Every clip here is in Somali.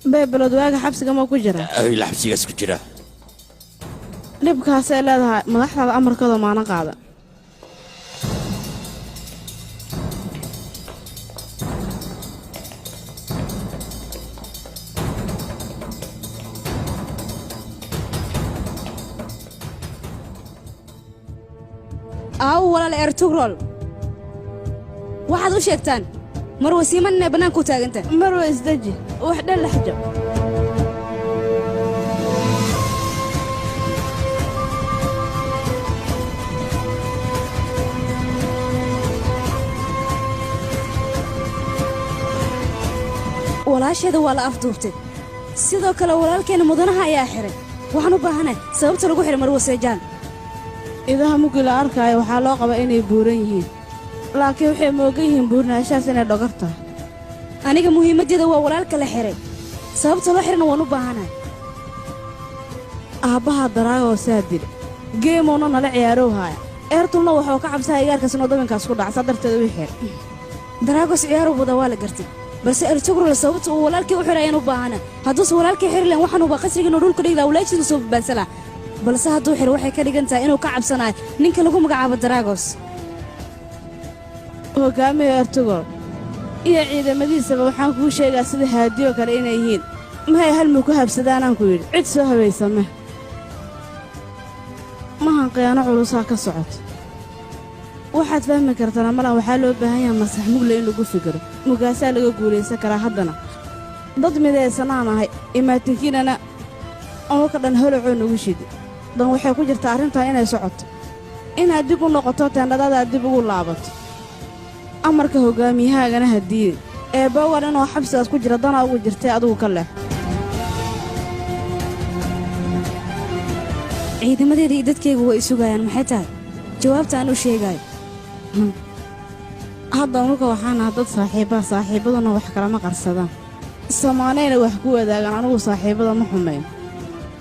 beebelod waaga xabsiga ma ku jira ay la xabsigaas ku jira dhibkaasay leedahay madaxdaada amarkooda maana qaada walaal ertugrol waxaad u sheegtaan marwa siimanna banaanka u taaganta marwa isdaji wax dhal xajab walaasheeda waa la afduubtay sidoo kale walaalkeena mudanaha ayaa xiray waxaan u baahanahay sababta lagu xiray marwa seejaan idaha muggi la arkaayo waxaa loo qabaa inay buuran yihiin laakiin waxay moogan yihiin buurnaashahaas inay dhogor tahay aniga muhiimaddeeda waa walaalka la xiray sababta loo xirana waan u baahanahay aabbaha daraagoo saa dil geemowna nala ciyaarow haaya eertulna wuxuu ka cabsaha igaarkaas inuu dabinkaas ku dhaca saa darteed uu xir daraagos ciyaarow wada waa la gartay balse ertugrol sababta uu walaalkii u xiray ayaan u baahana hadduuse walaalkii xiri lahayn waxaanuba qasriga inuu dhulka dhigi laha walaashiisa soo badbaadsan laha balse hadduu xiro waxay ka dhigan tahay inuu ka cabsanayo ninka lagu magacaabo daraagos hoggaamiya ertugrol iyo ciidamadiisaba waxaan kuu sheegaa sida haadiyoo kale inay yihiin mahay halmuu ku habsadaanaan ku yidhi cid soo habaysame mahan khiyaano culusaa ka socoto waxaad fahmi kartana malan waxaa loo baahan yaha masax mugle in lagu fikiro mugaasaa laga guulaysan karaa haddana dad midaysanaan ahay imaatinkiinana ama ka dhan holocoo nagu shidi dan waxay ku jirtaa arrintan inay socoto inaad dib u noqoto teendhadadaad dib ugu laabato amarka hoggaamiyahaagana ha diidin ee bowgan inuu xabsigaas ku jira danaa ugu jirtay adigu ka leex ciidamadeeda iyo dadkaygu way isugayaan maxay tahay jawaabta aan u sheegaayo hadda marka waxaanaha dad saaxiibbaduna wax kalama qarsadaan samaanayna wax ku wadaagaan anugu saaxiibbada ma xumayn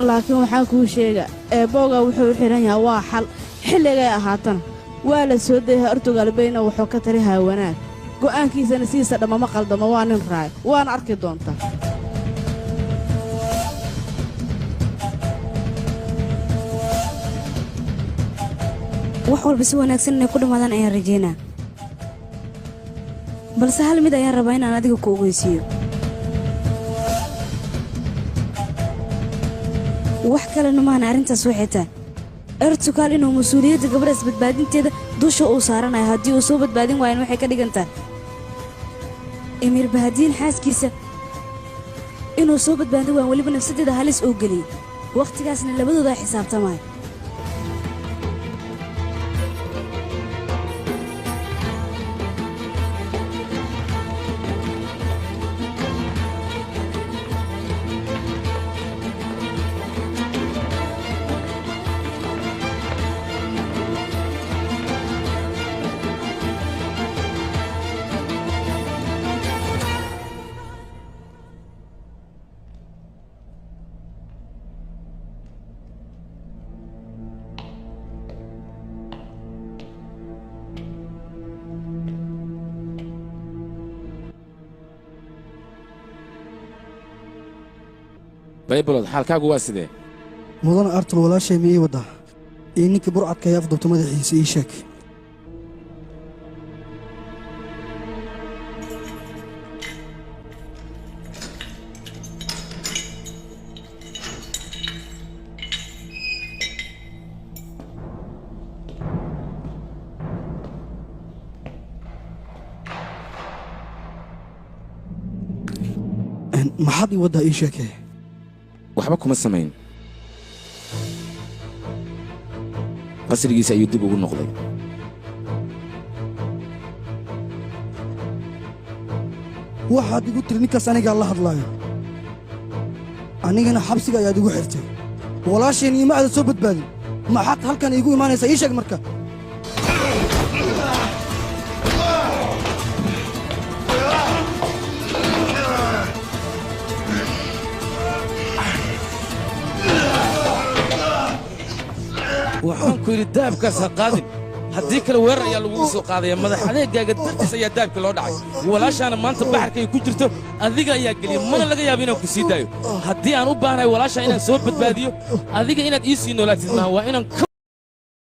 laakiin waxaan kuu sheegaa eebowgaa wuxuu u xidhan yahay waa xal xilligay ahaatana waa la soo dayaha ortugalbayna wuxuu ka talihaa wanaag go'aankiisana sidiisa dhammama qaldamo waa nin raay waana arki doontaa wax walba si wanaagsan inay ku dhammaadaan ayaan rajaynaa balse hal mid ayaan rabaa inaan adiga ku ogeysiiyo wax kalena maana arrintaas waxay tahay ertugaal inuu mas-uuliyadda gabadhaas badbaadinteeda dusha uu saaranayo haddii uu soo badbaadin waayan waxay ka dhigan tahay emiir bahadiin xaaskiisa inuu soo badbaadin waayan weliba nafsaddeeda halis oo geliyey wakhtigaasna labadoodaa xisaabtamaayo baybalod xaalkaagu waa sidee mudana artul walaashay ma ii waddaa iyo ninkii burcadka ee afdubta madaxiisa ii sheeg maxaad ii waddaa ii sheekee waxba kuma samayn qasrigiisa ayuu dib ugu noqday waxaad igu tiri ninkaas anigaa la hadlaayo anigana xabsiga ayaad igu xirtay walaasheen iima aada soo badbaadin maxaad halkan iigu imaanaysaa ii sheeg marka waxaan ku yidhi daabkaas ha qaadin haddii kale weerar ayaa lagugu soo qaadaya madax adeegaaga dartiis ayaa daabka loo dhacay walaashaana maanta baxarkay ku jirto adiga ayaa geliya mana laga yaabo inaan ku sii daayo haddii aan u baahnahay walaashaa inaan soo badbaadiyo adiga inaad ii sii noolaatid maaha waa inaan